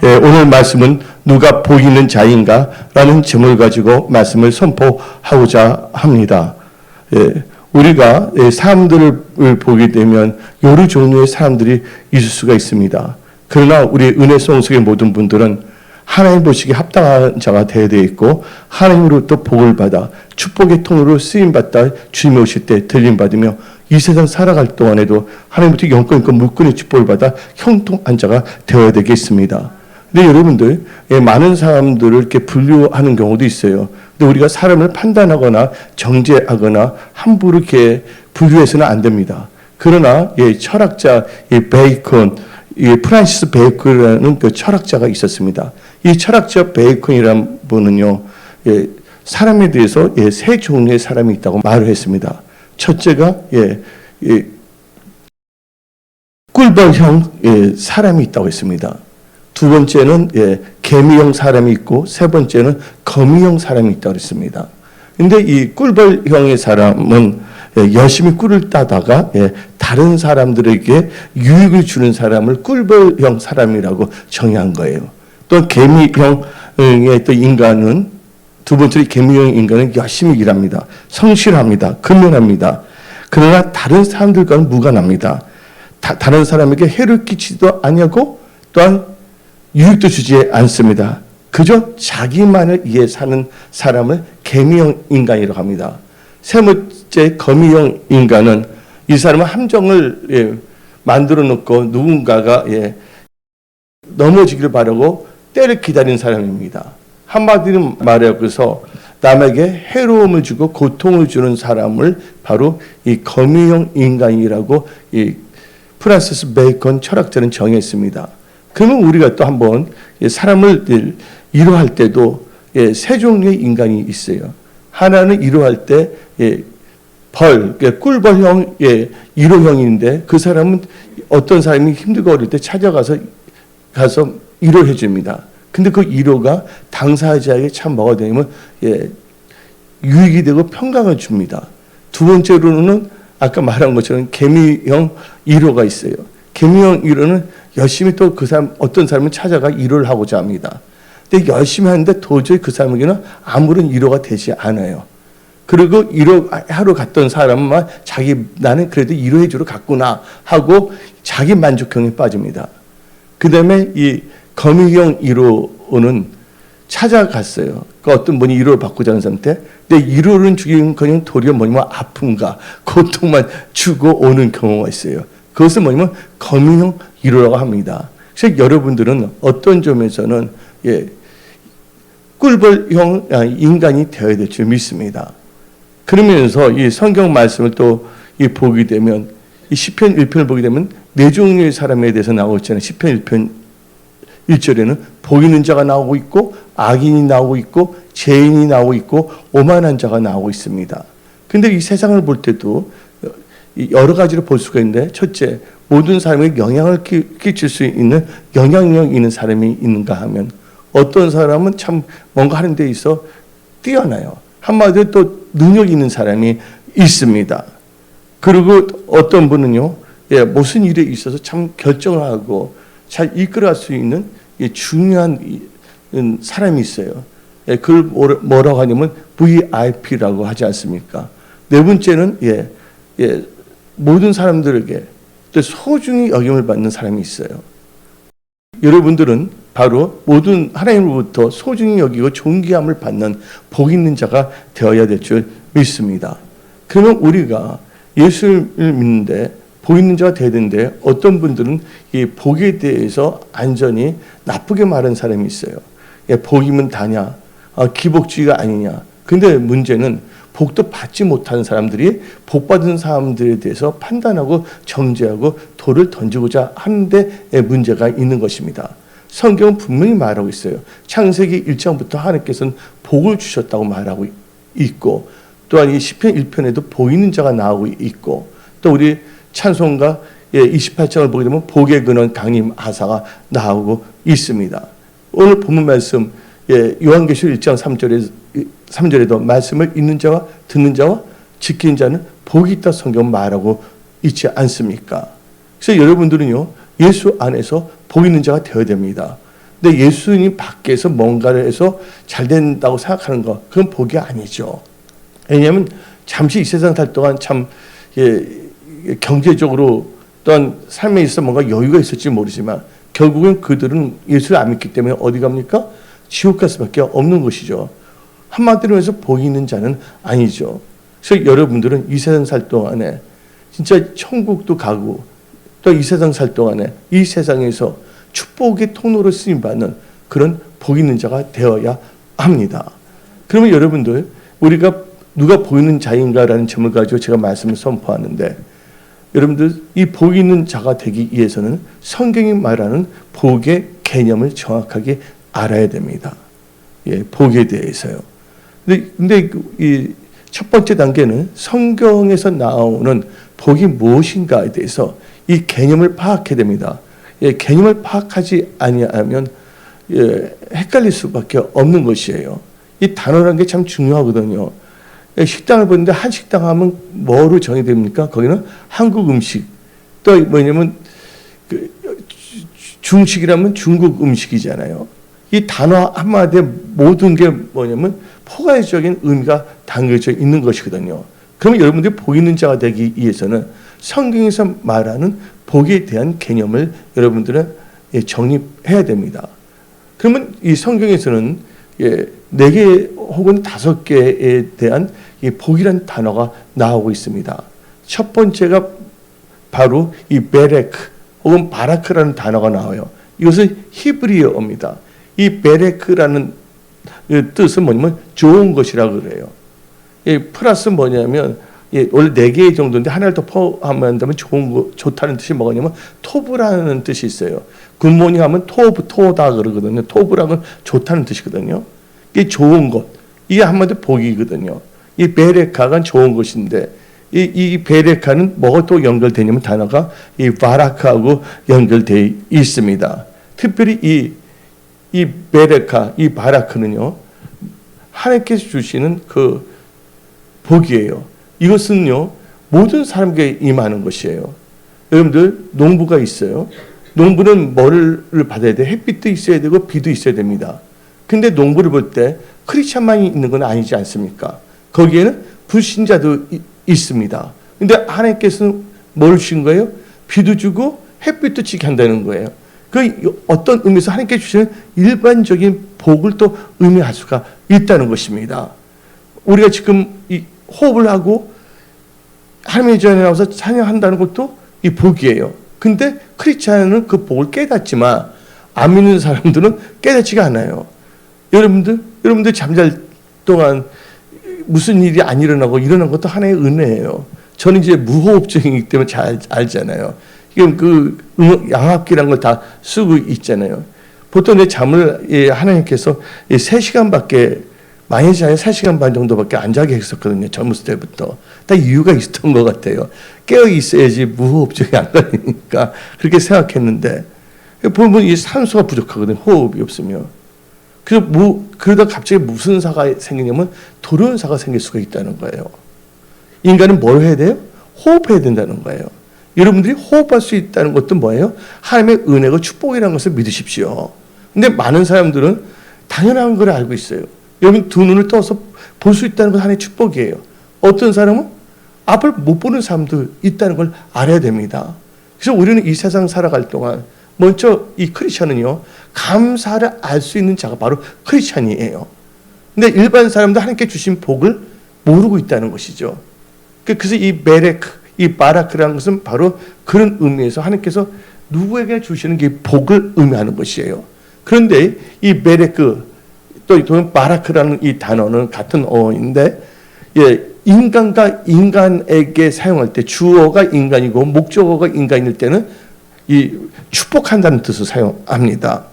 오늘 말씀은 누가 복 있는 자인가? 라는 제목을 가지고 말씀을 선포하고자 합니다. 우리가 사람들을 보게 되면 여러 종류의 사람들이 있을 수가 있습니다. 그러나 우리 은혜송석의 모든 분들은 하나님 보시기에 합당한 자가 되어야 되어 있고, 하나님으로부터 복을 받아 축복의 통로로 쓰임받다 주님이 오실 때 들림받으며 이 세상 살아갈 동안에도 하나님부터 영권 있고 물권의 축복을 받아 형통한 자가 되어야 되겠습니다. 근데 여러분들, 많은 사람들을 이렇게 분류하는 경우도 있어요. 근데 우리가 사람을 판단하거나 정죄하거나 함부로 이렇게 분류해서는 안 됩니다. 그러나 철학자 베이컨, 프란시스 베이컨이라는 그 철학자가 있었습니다. 이 철학자 베이컨이라는 분은요, 사람에 대해서 세 종류의 사람이 있다고 말을 했습니다. 첫째가 꿀벌형 사람이 있다고 했습니다. 두 번째는 개미형 사람이 있고, 세 번째는 거미형 사람이 있다고 했습니다. 근데 이 꿀벌형의 사람은 열심히 꿀을 따다가 다른 사람들에게 유익을 주는 사람을 꿀벌형 사람이라고 정의한 거예요. 또 개미형의 또 인간은, 두 번째로 개미형 인간은 열심히 일합니다. 성실합니다. 근면합니다. 그러나 다른 사람들과는 무관합니다. 다른 사람에게 해를 끼치지도 아니하고 또한 유익도 주지 않습니다. 그저 자기만을 위해 사는 사람을 개미형 인간이라고 합니다. 세 번째 거미형 인간은, 이 사람은 함정을 만들어 놓고 누군가가 넘어지기를 바라고 때를 기다리는 사람입니다. 한마디로 말해서 남에게 해로움을 주고 고통을 주는 사람을 바로 이 거미형 인간이라고 이 프란시스 베이컨 철학자는 정했습니다. 그러면 우리가 또 한번 사람을 위로할 때도 세 종류의 인간이 있어요. 하나는 위로할 때 꿀벌형 위로형인데, 그 사람은 어떤 사람이 힘들고 어릴 때 찾아가서 위로해 줍니다. 근데 그 위로가 당사자에게 참 뭐가 되냐면 유익이 되고 평강을 줍니다. 두 번째로는 아까 말한 것처럼 개미형 위로가 있어요. 개미형 위로는 열심히 또 그 사람, 어떤 사람은 찾아가 위로를 하고자 합니다. 근데 열심히 하는데 도저히 그 사람에게는 아무런 위로가 되지 않아요. 그리고 위로하러 갔던 사람만 나는 그래도 위로해 주러 갔구나 하고 자기 만족형에 빠집니다. 그 다음에 이 거미형 위로는 찾아갔어요. 그 어떤 분이 위로를 받고자 하는 상태. 근데 위로는 주긴 그냥 도리어 뭐냐면 아픔과 고통만 주고 오는 경우가 있어요. 그것은 뭐냐면 거미형 위로라고 합니다. 그래서 여러분들은 어떤 점에서는 꿀벌형 인간이 되어야 될 줄 믿습니다. 그러면서 이 성경 말씀을 또 보게 되면, 이 시편 1편을 보게 되면 네 종류의 사람에 대해서 나오고 있잖아요. 시편 1편 1절에는 복 있는 자가 나오고 있고, 악인이 나오고 있고, 죄인이 나오고 있고, 오만한 자가 나오고 있습니다. 근데 이 세상을 볼 때도 여러 가지로 볼 수가 있는데, 첫째, 모든 사람에게 영향을 끼칠 수 있는 영향력 있는 사람이 있는가 하면, 어떤 사람은 참 뭔가 하는 데 있어 뛰어나요. 한마디로 또 능력 있는 사람이 있습니다. 그리고 어떤 분은요, 무슨 일에 있어서 참 결정을 하고 잘 이끌어갈 수 있는 중요한 사람이 있어요. 그걸 뭐라고 하냐면 VIP라고 하지 않습니까? 네 번째는 모든 사람들에게 또 소중히 여김을 받는 사람이 있어요. 여러분들은 바로 모든 하나님으로부터 소중히 여기고 존귀함을 받는 복 있는 자가 되어야 될 줄 믿습니다. 그러면 우리가 예수를 믿는데 복 있는 자가 되어야 되는데, 어떤 분들은 이 복에 대해서 안전히 나쁘게 말하는 사람이 있어요. 복이면 다냐, 기복주의가 아니냐. 근데 문제는 복도 받지 못하는 사람들이 복 받은 사람들에 대해서 판단하고 정죄하고 돌을 던지고자 하는데 문제가 있는 것입니다. 성경은 분명히 말하고 있어요. 창세기 1장부터 하나님께서는 복을 주셨다고 말하고 있고, 또한 이 시편 1편에도 복 있는 자가 나오고 있고, 또 우리 찬송가 28장을 보게 되면 복의 근원 강림 아사가 나오고 있습니다. 오늘 본문 말씀 요한계시록 1장 3절에도 말씀을 읽는 자와 듣는 자와 지키는 자는 복이 있다 성경 말하고 있지 않습니까? 그래서 여러분들은요, 예수 안에서 복 있는 자가 되어야 됩니다. 근데 예수님 밖에서 뭔가를 해서 잘 된다고 생각하는 거, 그건 복이 아니죠. 왜냐하면 잠시 이 세상 살 동안 참 경제적으로 또한 삶에 있어 뭔가 여유가 있을지 모르지만 결국은 그들은 예수를 안 믿기 때문에 어디 갑니까? 지옥 갈 수밖에 없는 것이죠. 한마디로 해서 복이 있는 자는 아니죠. 그래서 여러분들은 이 세상 살 동안에 진짜 천국도 가고 또 이 세상 살 동안에 이 세상에서 축복의 통로로 쓰임받는 그런 복 있는 자가 되어야 합니다. 그러면 여러분들, 우리가 누가 복 있는 자인가라는 점을 가지고 제가 말씀을 선포하는데, 여러분들 이 복 있는 자가 되기 위해서는 성경이 말하는 복의 개념을 정확하게 알아야 됩니다. 복에 대해서요. 근데 이 첫 번째 단계는 성경에서 나오는 복이 무엇인가에 대해서 이 개념을 파악해야 됩니다. 개념을 파악하지 아니하면 헷갈릴 수밖에 없는 것이에요. 이 단어라는 게 참 중요하거든요. 식당을 보는데 한식당 하면 뭐로 정의됩니까? 거기는 한국 음식. 또 뭐냐면 중식이라면 중국 음식이잖아요. 이 단어 한마디에 모든 게 뭐냐면 포괄적인 의미가 담겨져 있는 것이거든요. 그러면 여러분들이 복 있는 자가 되기 위해서는 성경에서 말하는 복에 대한 개념을 여러분들은 정립해야 됩니다. 그러면 이 성경에서는 4개 혹은 5개에 대한 이 복이라는 단어가 나오고 있습니다. 첫 번째가 바로 이 베레크 혹은 바라크라는 단어가 나와요. 이것은 히브리어입니다. 이 베레크라는 뜻은 뭐냐면 좋은 것이라고 그래요. 플러스 뭐냐면 원래 4개 정도인데 하나를 더 포함한다면 좋은 거, 좋다는 뜻이 뭐냐면 토브라는 뜻이 있어요. 굿모닝 하면 토다 그러거든요. 토브라는 좋다는 뜻이거든요. 이게 좋은 것, 이게 한마디로 복이거든요. 이 베레카가 좋은 것인데 이 베레카는 뭐가 또 연결되냐면 단어가 이 바라크하고 연결되어 있습니다. 특별히 이 베레카, 이 바라크는요, 하나님께서 주시는 그 복이에요. 이것은요, 모든 사람에게 임하는 것이에요. 여러분들, 농부가 있어요. 농부는 뭐를 받아야 돼? 햇빛도 있어야 되고, 비도 있어야 됩니다. 근데 농부를 볼 때 크리스찬만이 있는 건 아니지 않습니까? 거기에는 불신자도 있습니다. 근데 하나님께서는 뭘 주신 거예요? 비도 주고, 햇빛도 지게 한다는 거예요. 그 어떤 의미에서 하나님께 주시는 일반적인 복을 또 의미할 수가 있다는 것입니다. 우리가 지금 이 호흡을 하고 하나님의 전에 나와서 찬양한다는 것도 이 복이에요. 근데 크리스찬은 그 복을 깨닫지만 안 믿는 사람들은 깨닫지가 않아요. 여러분들 잠잘 동안 무슨 일이 안 일어나고 일어난 것도 하나의 은혜예요. 저는 이제 무호흡증이기 때문에 잘 알잖아요. 지금 그 양압기란 걸 다 쓰고 있잖아요. 보통 내 잠을 하나님께서 3시간밖에 많이 자야 3시간 반 정도밖에 안 자게 했었거든요. 젊었을 때부터. 다 이유가 있었던 것 같아요. 깨어 있어야지 무호흡증이 안 걸리니까 그렇게 생각했는데 보면 이 산소가 부족하거든요. 호흡이 없으면. 그래서 그러다 갑자기 무슨 사가 생기냐면 돌연사가 생길 수가 있다는 거예요. 인간은 뭘 해야 돼요? 호흡해야 된다는 거예요. 여러분들이 호흡할 수 있다는 것도 뭐예요? 하나님의 은혜고 축복이라는 것을 믿으십시오. 근데 많은 사람들은 당연한 걸 알고 있어요. 여러분 두 눈을 떠서 볼 수 있다는 건 하나님의 축복이에요. 어떤 사람은 앞을 못 보는 사람도 있다는 걸 알아야 됩니다. 그래서 우리는 이 세상 살아갈 동안 먼저 이 크리스찬은요, 감사를 알 수 있는 자가 바로 크리스찬이에요. 근데 일반 사람도 하나님께 주신 복을 모르고 있다는 것이죠. 그래서 이 베레크, 이 바라크라는 것은 바로 그런 의미에서 하나님께서 누구에게 주시는 게 복을 의미하는 것이에요. 그런데 이 베레크 또 바라크라는 이 단어는 같은 어인데, 인간과 인간에게 사용할 때 주어가 인간이고 목적어가 인간일 때는 이 축복한다는 뜻을 사용합니다.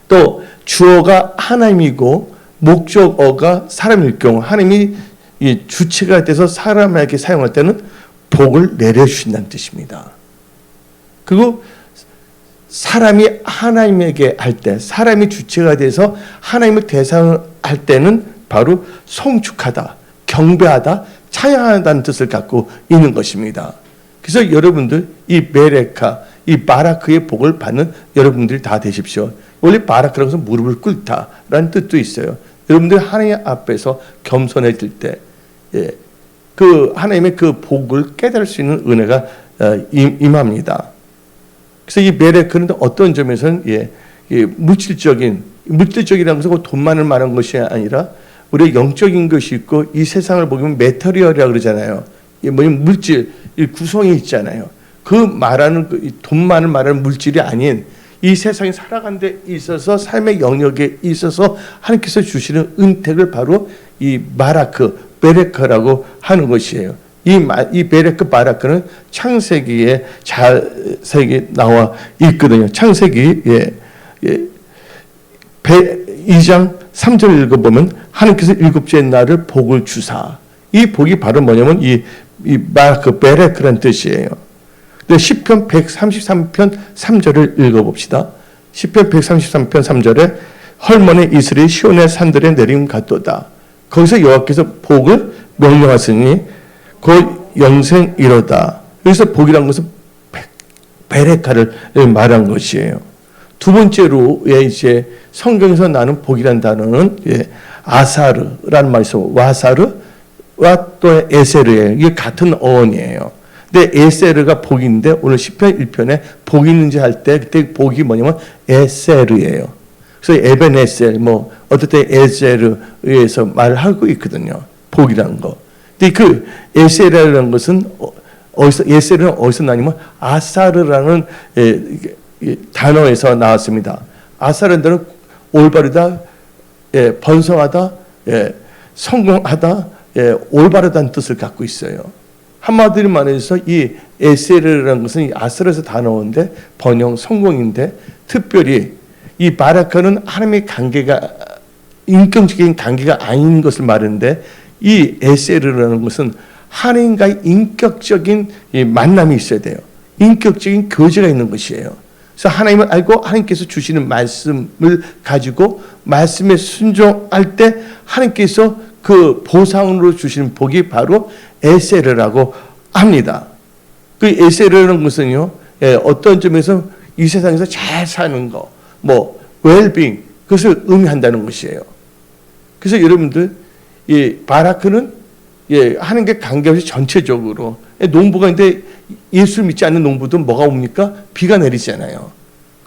또 주어가 하나님이고 목적어가 사람일 경우 하나님이 이 주체가 돼서 사람에게 사용할 때는 복을 내려주신다는 뜻입니다. 그리고 사람이 하나님에게 할 때, 사람이 주체가 돼서 하나님을 대상할 때는 바로 송축하다, 경배하다, 찬양한다는 뜻을 갖고 있는 것입니다. 그래서 여러분들 이 베레카, 이 바라크의 복을 받는 여러분들이 다 되십시오. 원래 바라크라고 해서 무릎을 꿇다라는 뜻도 있어요. 여러분들 하나님 앞에서 겸손해질 때, 그 하나님의 그 복을 깨달을 수 있는 은혜가 임합니다. 그래서 이 베레크는 어떤 점에서는 물질적이라는 것은 돈만을 말하는 것이 아니라 우리의 영적인 것이 있고, 이 세상을 보면 메터리얼이라고 그러잖아요. 뭐냐면 물질, 이 구성이 있잖아요. 그 말하는 돈만을 말하는 물질이 아닌 이 세상에 살아가는 데 있어서, 삶의 영역에 있어서 하나님께서 주시는 은택을 바로 이 바라크, 베레크라고 하는 것이에요. 이 베레크 바라크는 창세기에 자세히 나와 있거든요. 창세기 2장 3절 읽어보면 하나님께서 일곱째 날을 복을 주사, 이 복이 바로 뭐냐면 이 바라크, 베레크라는 뜻이에요. 시편 133편 3절을 읽어봅시다. 시편 133편 3절에 헐몬의 이슬이 시온의 산들에 내림 같도다. 거기서 여호와께서 복을 명령하시니 곧 영생이로다. 여기서 복이라는 것은 베레카를 말한 것이에요. 두 번째로 이제 성경에서 나는 복이라는 단어는 아사르라는 말이 있어. 와사르와 또 에세르예요. 이게 같은 어원이에요. 근데 에세르가 복인데 오늘 시편 1편에 복이 있는지 할 때 그때 복이 뭐냐면 에세르예요. 그래서 에벤에셀 어떨 때 에세르에서 말을 하고 있거든요. 복이라는 거. 근데 그 에세르라는 것은 에세르는 어디서 나냐면 아사르라는 단어에서 나왔습니다. 아사르라는 단어는 올바르다, 번성하다, 성공하다, 올바르다는 뜻을 갖고 있어요. 한마디로 말해서 이 에세르라는 것은 이 아사르에서 다 나오는데 번영, 성공인데, 특별히 이 바라크는 하나님의 관계가 인격적인 관계가 아닌 것을 말하는데, 이 에세르라는 것은 하나님과의 인격적인 만남이 있어야 돼요. 인격적인 교제가 있는 것이에요. 그래서 하나님을 알고 하나님께서 주시는 말씀을 가지고 말씀에 순종할 때 하나님께서 그 보상으로 주시는 복이 바로 에세르라고 합니다. 그 에세르라는 것은요, 어떤 점에서 이 세상에서 잘 사는 거, 웰빙, 그것을 의미한다는 것이에요. 그래서 여러분들, 이 바라크는 하나님께 관계없이 전체적으로, 농부가 있는데 예수 믿지 않는 농부도 뭐가 옵니까? 비가 내리잖아요.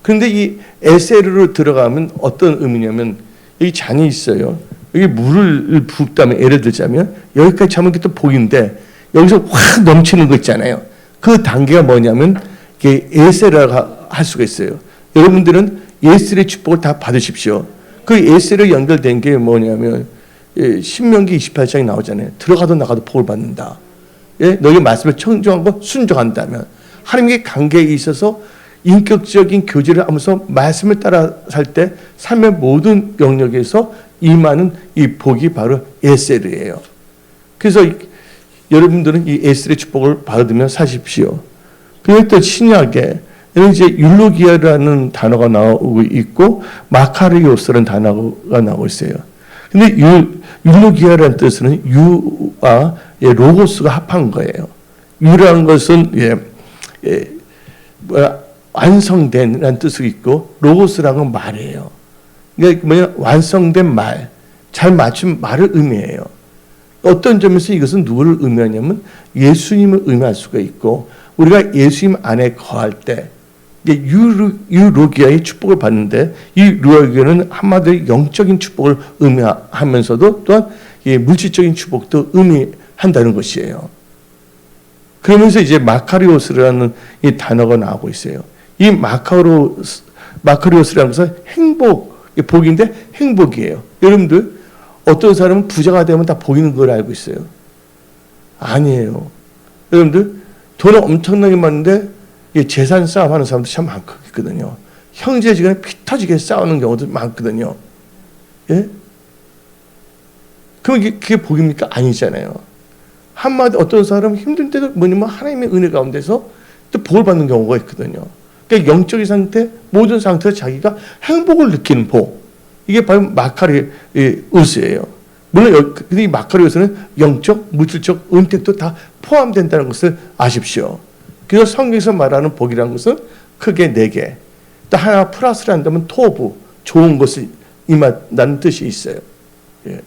그런데 이 에세르로 들어가면 어떤 의미냐면, 여기 잔이 있어요. 여기 물을 붓다면, 예를 들자면 여기까지 차면 또 복인데 여기서 확 넘치는 거 있잖아요. 그 단계가 뭐냐면 에세르라고 할 수가 있어요. 여러분들은 에세르의 축복을 다 받으십시오. 그 에세르 연결된 게 뭐냐면 신명기 28장에 나오잖아요. 들어가도 나가도 복을 받는다. 너희 말씀을 청정하고 순종한다면, 하나님의 관계에 있어서 인격적인 교제를 하면서 말씀을 따라 살 때 삶의 모든 영역에서 임하는 이 복이 바로 에세르예요. 그래서 여러분들은 이 에세르의 축복을 받으며 사십시오. 그리고 또 신약에 이제 율로기아라는 단어가 나오고 있고 마카리오스라는 단어가 나오고 있어요. 근데 율로기아라는 뜻은 유와 로고스가 합한 거예요. 유라는 것은 완성된이라는 뜻이 있고, 로고스라는 건 말이에요. 그러니까 완성된 말, 잘 맞춘 말을 의미해요. 어떤 점에서 이것은 누구를 의미하냐면 예수님을 의미할 수가 있고, 우리가 예수님 안에 거할 때 유로기아의 축복을 받는데, 이 유로기아는 한마디로 영적인 축복을 의미하면서도 또한 물질적인 축복도 의미한다는 것이에요. 그러면서 이제 마카리오스라는 이 단어가 나오고 있어요. 이 마카리오스라는 것은 복인데 행복이에요. 여러분들, 어떤 사람은 부자가 되면 다 보이는 걸 알고 있어요. 아니에요. 여러분들, 돈은 엄청나게 많은데 재산 싸움하는 사람도 참 많거든요. 형제지간에 피 터지게 싸우는 경우도 많거든요. 예? 그럼 그게 복입니까? 아니잖아요. 한마디 어떤 사람은 힘들 때도 뭐냐면 하나님의 은혜 가운데서 또 복을 받는 경우가 있거든요. 그러니까 영적인 상태, 모든 상태에서 자기가 행복을 느끼는 복. 이게 바로 마카리오스예요. 물론 이 마카리오스는 영적, 물질적, 은택도 다 포함된다는 것을 아십시오. 그래서 성경에서 말하는 복이라는 것은 크게 4개. 또 하나 플러스를 한다면 토부, 좋은 것을 임한다는 뜻이 있어요. 예.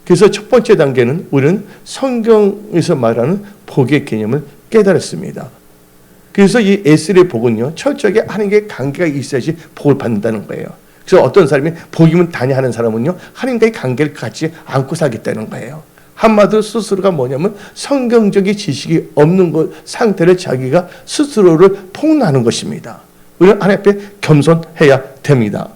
그래서 첫 번째 단계는 우리는 성경에서 말하는 복의 개념을 깨달았습니다. 그래서 이 에스겔의 복은요, 철저하게 하나님과의 관계가 있어야지 복을 받는다는 거예요. 그래서 어떤 사람이 복이면 다냐 하는 사람은요, 하나님과의 관계를 갖지 않고 살겠다는 거예요. 한마디로 스스로가 뭐냐면 성경적인 지식이 없는 것, 상태를 자기가 스스로를 폭로하는 것입니다. 우리는 하나님 앞에 겸손해야 됩니다.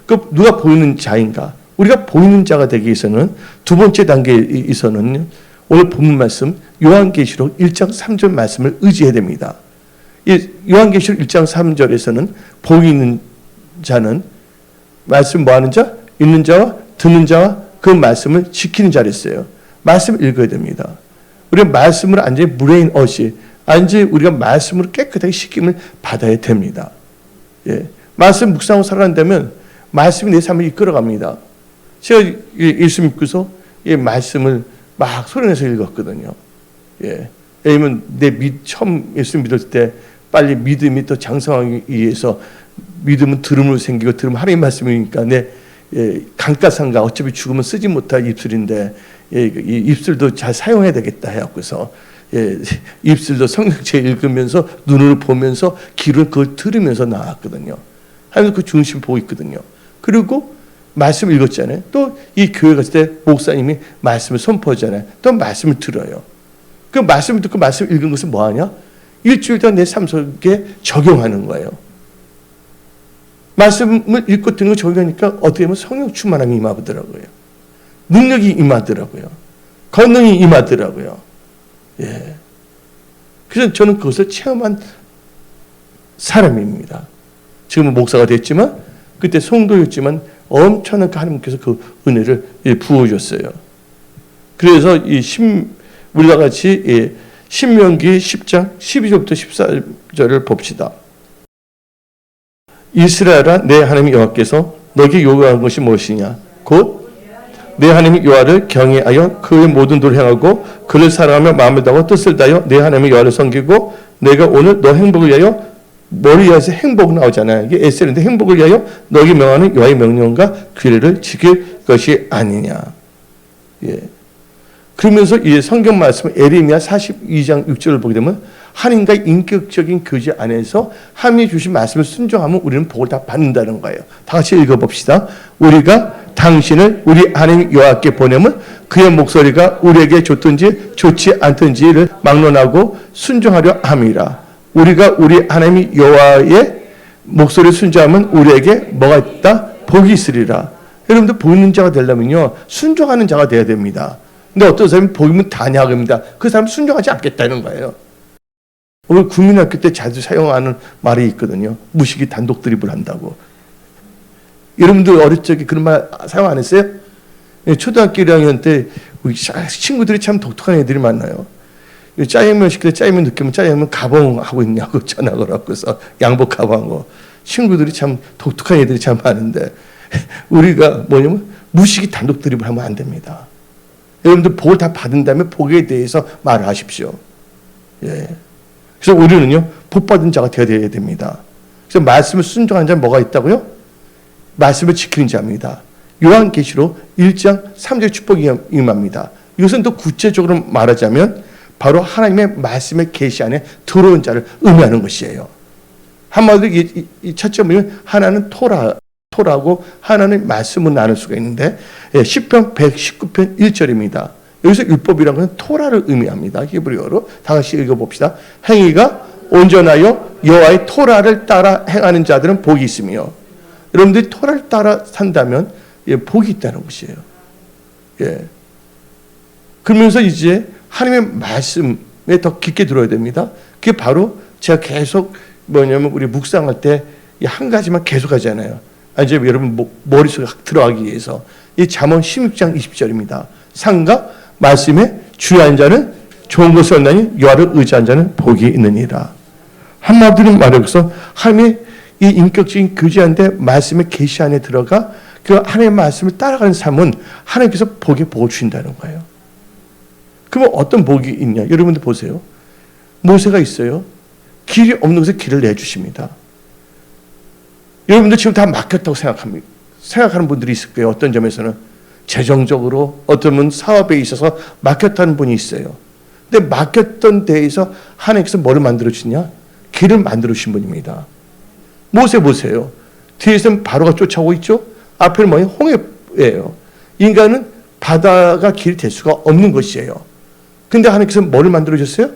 그 누가 보이는 자인가? 우리가 보이는 자가 되기 위해서는 두 번째 단계에서는 오늘 본문 말씀 요한계시록 1장 3절 말씀을 의지해야 됩니다. 이 요한계시록 1장 3절에서는 복이 있는 자는 말씀 뭐 하는 자? 읽는 자와 듣는 자와 그 말씀을 지키는 자를 했어요. 말씀을 읽어야 됩니다. 우리가 말씀으로 완전히 무레인 어시, 완전히 우리가 말씀으로 깨끗하게 씻김을 받아야 됩니다. 예. 말씀 묵상하고 살아간다면 말씀이 내 삶을 이끌어갑니다. 제가 예수 믿고서 이 말씀을 막 소리내서 읽었거든요. 예. 왜냐면 처음 예수 믿을 때 빨리 믿음이 더 장성하기 위해서 믿음은 들음으로 생기고 들으면 하나님 말씀이니까 내 감가상가 어차피 죽으면 쓰지 못할 입술인데 이 입술도 잘 사용해야 되겠다 해갖고서 입술도 성경책 읽으면서 눈으로 보면서 귀로 그걸 들으면서 나왔거든요. 하면서 그 중심 보고 있거든요. 그리고 말씀 읽었잖아요. 또 이 교회 갔을 때 목사님이 말씀을 선포하잖아요. 또 말씀을 들어요. 그 말씀을 듣고 말씀 읽은 것은 뭐하냐? 일주일 동안 내 삶 속에 적용하는 거예요. 말씀을 읽고 듣는 거 적용하니까 어떻게 보면 성령 충만함이 임하더라고요. 능력이 임하더라고요. 권능이 임하더라고요. 예. 그래서 저는 그것을 체험한 사람입니다. 지금은 목사가 됐지만 그때 성도였지만 엄청난 하나님께서 그 은혜를 부어줬어요. 그래서 우리와 같이 신명기 10장 12절부터 14절을 봅시다. 이스라엘아, 내 하나님 여호와께서 너에게 요구하는 것이 무엇이냐? 곧 내 하나님 여호와를 경외하여 그의 모든 도를 행하고 그를 사랑하며 마음을 다하고 뜻을 다하여 내 하나님 여호와를 섬기고 내가 오늘 너 행복을 위하여 머리 위에서 행복 나오잖아요. 이게 에셀인데 행복을 위하여 너에게 명하는 여호와의 명령과 규례를 지킬 것이 아니냐. 예. 그러면서 이 성경 말씀 에레미야 42장 6절을 보게 되면 하나님과의 인격적인 교제 안에서 하나님이 주신 말씀을 순종하면 우리는 복을 다 받는다는 거예요. 다 같이 읽어봅시다. 우리가 당신을 우리 하나님 여호와께 보내면 그의 목소리가 우리에게 좋든지 좋지 않든지를 막론하고 순종하려 함이라. 우리가 우리 하나님 여호와의 목소리를 순종하면 우리에게 뭐가 있다? 복이 있으리라. 여러분들 복 있는 자가 되려면요 순종하는 자가 돼야 됩니다. 근데 어떤 사람이 복이면 다냐 그럽니다. 그 사람 순종하지 않겠다는 거예요. 오늘 국민학교 때 자주 사용하는 말이 있거든요. 무식이 단독 드립을 한다고. 여러분들 어릴 적에 그런 말 사용 안 했어요? 초등학교 1학년 때 우리 친구들이 참 독특한 애들이 많아요. 짜장면 시킬 때 짜장면 느끼면 짜장면 가봉하고 있냐고 전화를 하고서 양복 가봉하고. 친구들이 참 독특한 애들이 참 많은데 우리가 뭐냐면 무식이 단독 드립을 하면 안 됩니다. 여러분들 복을 다 받은 다음에 복에 대해서 말을 하십시오. 예. 그래서 우리는요 복 받은 자가 되어야 됩니다. 그래서 말씀을 순종하는 자는 뭐가 있다고요? 말씀을 지키는 자입니다. 요한계시록 1장 3절 축복이 임합니다. 이것은 또 구체적으로 말하자면 바로 하나님의 말씀의 계시 안에 들어온 자를 의미하는 것이에요. 한마디로 이 첫째 뭐냐면 하나는 토라고 하나는 말씀을 나눌 수가 있는데 시편 119편 1절입니다. 여기서 율법이라는 것은 토라를 의미합니다. 히브리어로 다 같이 읽어봅시다. 행위가 온전하여 여호와의 토라를 따라 행하는 자들은 복이 있으며 여러분들이 토라를 따라 산다면 복이 있다는 것이에요. 예. 그러면서 이제 하나님의 말씀에 더 깊게 들어야 됩니다. 그게 바로 제가 계속 뭐냐면 우리 묵상할 때 한 가지만 계속 하잖아요. 이제 여러분 머릿속에 들어가기 위해서 이 잠언 16장 20절입니다. 상과 말씀에 주의한 자는 좋은 것을 얻나니 여호와를 의지한 자는 복이 있느니라. 한마디로 말해서 하나님의 이 인격적인 교제한데 말씀의 계시 안에 들어가 그 하나님의 말씀을 따라가는 삶은 하나님께서 복에 복을 주신다는 거예요. 그러면 어떤 복이 있냐? 여러분들 보세요. 모세가 있어요. 길이 없는 곳에 길을 내주십니다. 여러분들 지금 다 막혔다고 생각하는 분들이 있을 거예요. 어떤 점에서는 재정적으로, 어떤 분은 사업에 있어서 막혔다는 분이 있어요. 근데 막혔던 데에서 하나님께서 뭐를 만들어 주냐? 길을 만들어 주신 분입니다. 모세 보세요. 뒤에서는 바로가 쫓아오고 있죠. 앞에는 뭐예요? 홍해예요. 인간은 바다가 길이 될 수가 없는 것이에요. 근데 하나님께서 뭐를 만들어 주셨어요?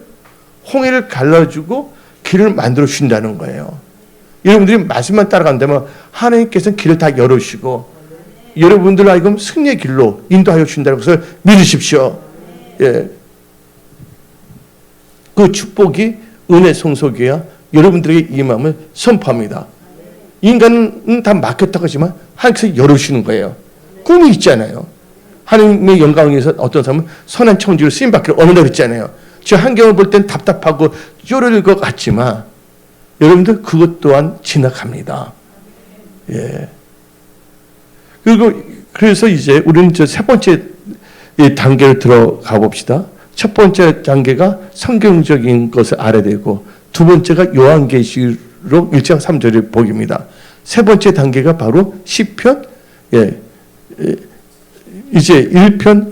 홍해를 갈라주고 길을 만들어 주신다는 거예요. 여러분들이 말씀만 따라간다면 하나님께서는 길을 다 열어주시고 여러분들 하여금 승리의 길로 인도하여 주신다는 것을 믿으십시오. 예. 그 축복이 은혜 성소교회와 여러분들에게 임함을 선포합니다. 인간은 다 막혔다고 하지만 하나님께서 열어주시는 거예요. 꿈이 있잖아요. 하나님의 영광을 위해서 어떤 사람은 선한 청지로 쓰임받기를 원한다고 했잖아요. 저 환경을 볼 땐 답답하고 쪼르릴 것 같지만 여러분들 그것 또한 지나갑니다. 예. 그래서 이제 우리는 저 세 번째 단계로 들어가 봅시다. 첫 번째 단계가 성경적인 것을 알아야 되고 두 번째가 요한계시록 1장 3절의 복입니다. 세 번째 단계가 바로 시편 이제 1편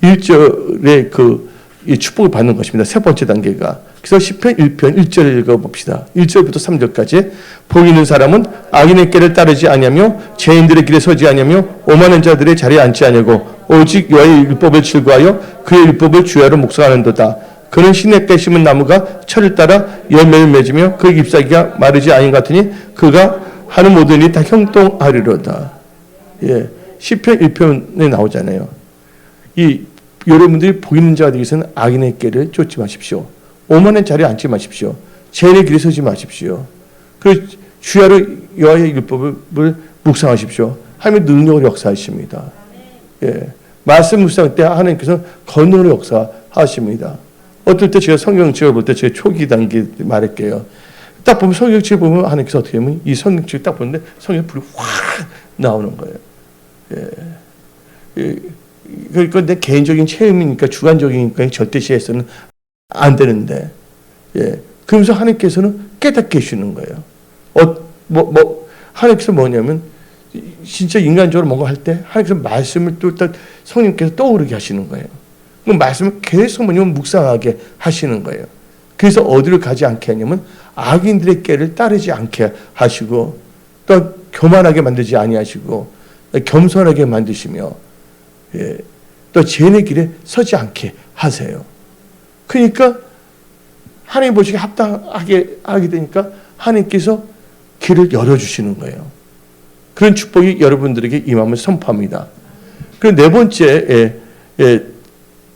1절의 이 축복을 받는 것입니다. 세 번째 단계가. 그래서 시편 1편 1절을 읽어봅시다. 1절부터 3절까지. 복 있는 사람은 악인의 길을 따르지 아니하며 죄인들의 길에 서지 아니하며 오만한 자들의 자리에 앉지 아니하고 오직 여호와의 율법을 즐거워하여 그의 율법을 주야로 묵상하는도다. 그는 시냇가에 심은 나무가 철을 따라 열매를 맺으며 그 잎사귀가 마르지 아닌 같으니 그가 하는 모든 일이 다 형통하리로다. 예, 시편 1편에 나오잖아요. 여러분들이 보이는 자가 되기 위해서는 악인의 길을 쫓지 마십시오. 오만한 자리에 앉지 마십시오. 죄인의 길에 서지 마십시오. 그 주야로 여호와의 율법을 묵상하십시오. 하나님의 능력으로 역사하십니다. 예, 말씀 묵상할 때 하나님께서 권능으로 역사하십니다. 어떨 때 제가 성경책을 볼 때 제 초기 단계 말할게요. 딱 보면 성경책 보면 하나님께서 어떻게 하면 이 성경책 딱 보는데 성경 불이 확 나오는 거예요. 예. 그러니까 내 개인적인 체험이니까 주관적이니까 절대 시에서는 안 되는데, 예. 그러면서 하나님께서는 깨닫게 해주는 거예요. 하나님께서 뭐냐면, 진짜 인간적으로 뭔가 할 때, 하나님께서 말씀을 또 딱 성령께서 떠오르게 하시는 거예요. 그 말씀을 계속 뭐냐면 묵상하게 하시는 거예요. 그래서 어디를 가지 않게 하냐면, 악인들의 길을 따르지 않게 하시고, 또 교만하게 만들지 아니하시고, 겸손하게 만드시며, 예, 또 죄인의 길에 서지 않게 하세요. 그러니까 하나님 보시기에 합당하게 하게 되니까 하나님께서 길을 열어주시는 거예요. 그런 축복이 여러분들에게 임함을 선포합니다. 그리고 네 번째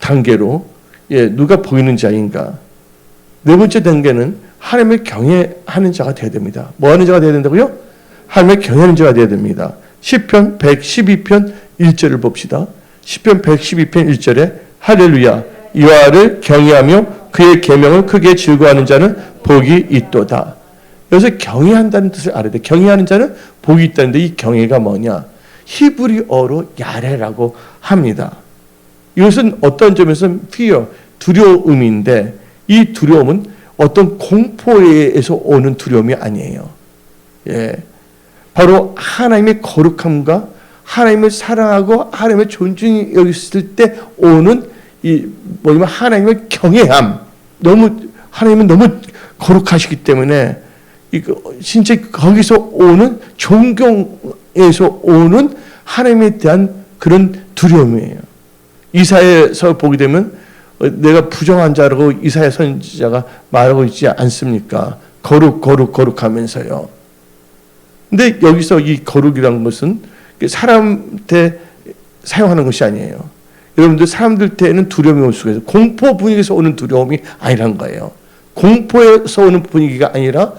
단계로 누가 보이는 자인가. 네 번째 단계는 하나님을 경외하는 자가 되어야 됩니다. 뭐 하는 자가 되어야 된다고요? 하나님을 경외하는 자가 되어야 됩니다. 시편 112편 1절을 봅시다. 시편 112편 1절에 할렐루야 여호와를 경외하며 그의 계명을 크게 즐거워하는 자는 복이 있도다. 여기서 경외한다는 뜻을 알아야 돼. 경외하는 자는 복이 있다는데 이 경외가 뭐냐? 히브리어로 야레라고 합니다. 이것은 어떤 점에서는 fear, 두려움인데 이 두려움은 어떤 공포에서 오는 두려움이 아니에요. 예, 바로 하나님의 거룩함과 하나님을 사랑하고 하나님을 존중히 여겼을 때 오는 하나님의 경외함. 하나님은 너무 거룩하시기 때문에 진짜 거기서 오는 존경에서 오는 하나님에 대한 그런 두려움이에요. 이사야서 보게 되면 내가 부정한 자라고 이사야 선지자가 말하고 있지 않습니까? 거룩하면서요. 근데 여기서 이 거룩이라는 것은 사람한테 사용하는 것이 아니에요. 여러분들 사람들한테는 두려움이 올 수가 있어요. 공포 분위기에서 오는 두려움이 아니란 거예요. 공포에서 오는 분위기가 아니라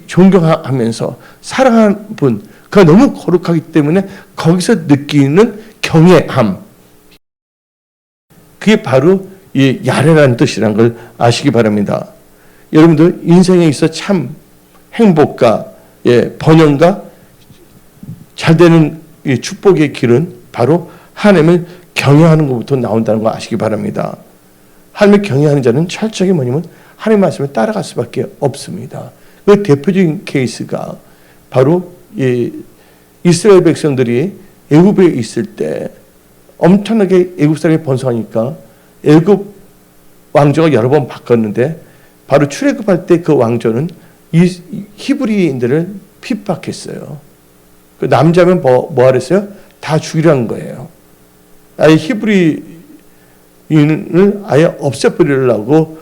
존경하면서 사랑하는 분, 그가 너무 거룩하기 때문에 거기서 느끼는 경외함, 그게 바로 이 야레라는 뜻이라는 걸 아시기 바랍니다. 여러분들 인생에 있어 참 행복과 번영과 잘 되는 이 축복의 길은 바로 하나님을 경외하는 것부터 나온다는 거 아시기 바랍니다. 하나님을 경외하는 자는 철저하게 뭐냐면 하나님의 말씀을 따라갈 수밖에 없습니다. 그 대표적인 케이스가 바로 이스라엘 백성들이 애굽에 있을 때 엄청나게 애굽 사람이 번성하니까 애굽 왕조가 여러 번 바꿨는데 바로 출애굽할 때 그 왕조는 이 히브리인들을 핍박했어요. 그 남자면 뭐 하랬어요? 다 죽이라는 거예요. 아예 히브리인을 아예 없애버리려고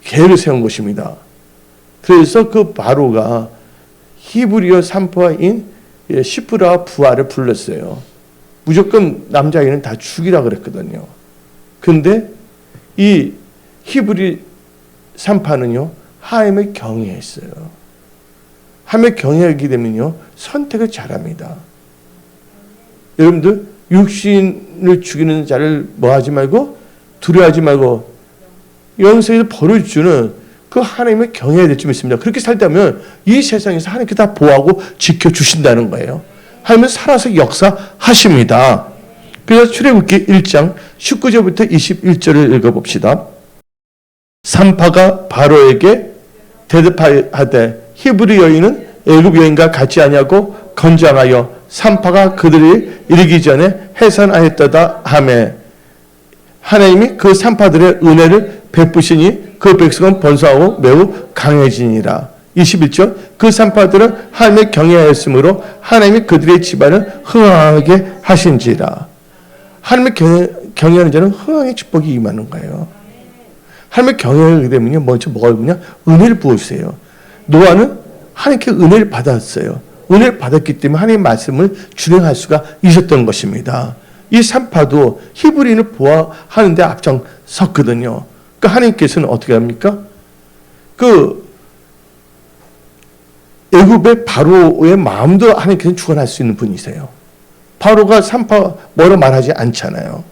계획을 세운 것입니다. 그래서 그 바로가 히브리어 산파인 시프라 부하를 불렀어요. 무조건 남자아이는 다 죽이라 그랬거든요. 근데 이 히브리 산파는요, 하나님을 경외했어요. 하나님을 경외하게 되면요, 선택을 잘합니다. 여러분들, 육신을 죽이는 자를 뭐 하지 말고, 두려워하지 말고, 영생에서 벌을 주는 그 하나님을 경외해야 될 줄 믿습니다. 그렇게 살다면 이 세상에서 하나님께 다 보호하고 지켜주신다는 거예요. 하나님은 살아서 역사하십니다. 그래서 출애굽기 1장 19절부터 21절을 읽어봅시다. 산파가 바로에게 대답하되 히브리 여인은 애굽 여인과 같지 아니하고 건장하여 산파가 그들이 이르기 전에 해산하였다다 하매 하나님이 그 산파들의 은혜를 베푸시니 그 백성은 번성하고 매우 강해지니라. 21절 그 산파들은 하나님을 경외하였으므로 하나님이 그들의 집안을 흥하게 하신지라. 하나님을 경외하는 자는 흥왕의 축복이 임하는 거예요. 하나님을 경외하게 되면요, 먼저 뭐가 있냐? 은혜를 부어주세요. 노아는 하나님께 은혜를 받았어요. 은혜를 받았기 때문에 하나님의 말씀을 준행할 수가 있었던 것입니다. 이 산파도 히브리인을 보호하는 데 앞장섰거든요. 그러니까 하나님께서는 어떻게 합니까? 그 애굽의 바로의 마음도 하나님께서는 주관할 수 있는 분이세요. 바로가 산파 뭐라 말하지 않잖아요.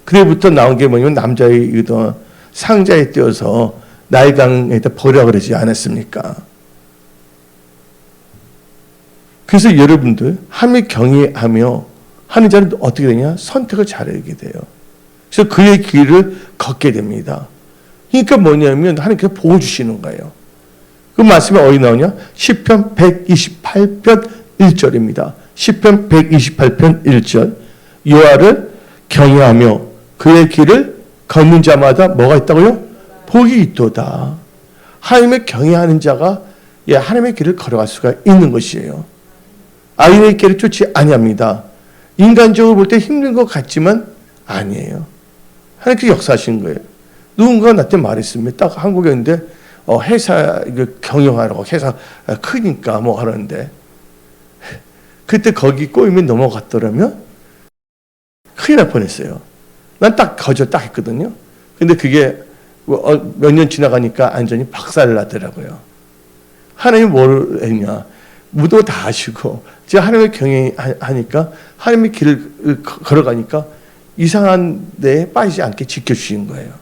그래부터 나온 게 뭐냐면 남자의 의도 상자에 띄어서 나일강에다 버리라 그러지 않았습니까? 그래서 여러분들 하나님을 경외하며 하는 자는 어떻게 되냐? 선택을 잘하게 돼요. 그래서 그의 길을 걷게 됩니다. 그러니까 뭐냐면 하나님께서 보호 주시는 거예요. 그 말씀이 어디 나오냐? 시편 128편 1절입니다. 시편 128편 1절 여호와를 경외하며 그의 길을 걷는 자마다 뭐가 있다고요? 복이 있도다. 하나님을 경외하는 자가 하나님의 길을 걸어갈 수가 있는 것이에요. 아이의 길을 쫓지 아니합니다. 인간적으로 볼 때 힘든 것 같지만 아니에요. 하나님께서 역사하신 거예요. 누군가 나한테 말했습니다. 딱 한국에 있는데 회사 경영하라고 회사 크니까 뭐 하는데 그때 거기 꼬임이 넘어갔더라면 큰일 날 뻔했어요. 난 딱 거절 딱 했거든요. 근데 그게 몇 년 지나가니까 완전히 박살나더라고요. 하나님이 뭘 했냐? 무도 다 하시고 제가 하나님을 경외하니까 하나님의 길을 걸어가니까 이상한 데에 빠지지 않게 지켜주신 거예요.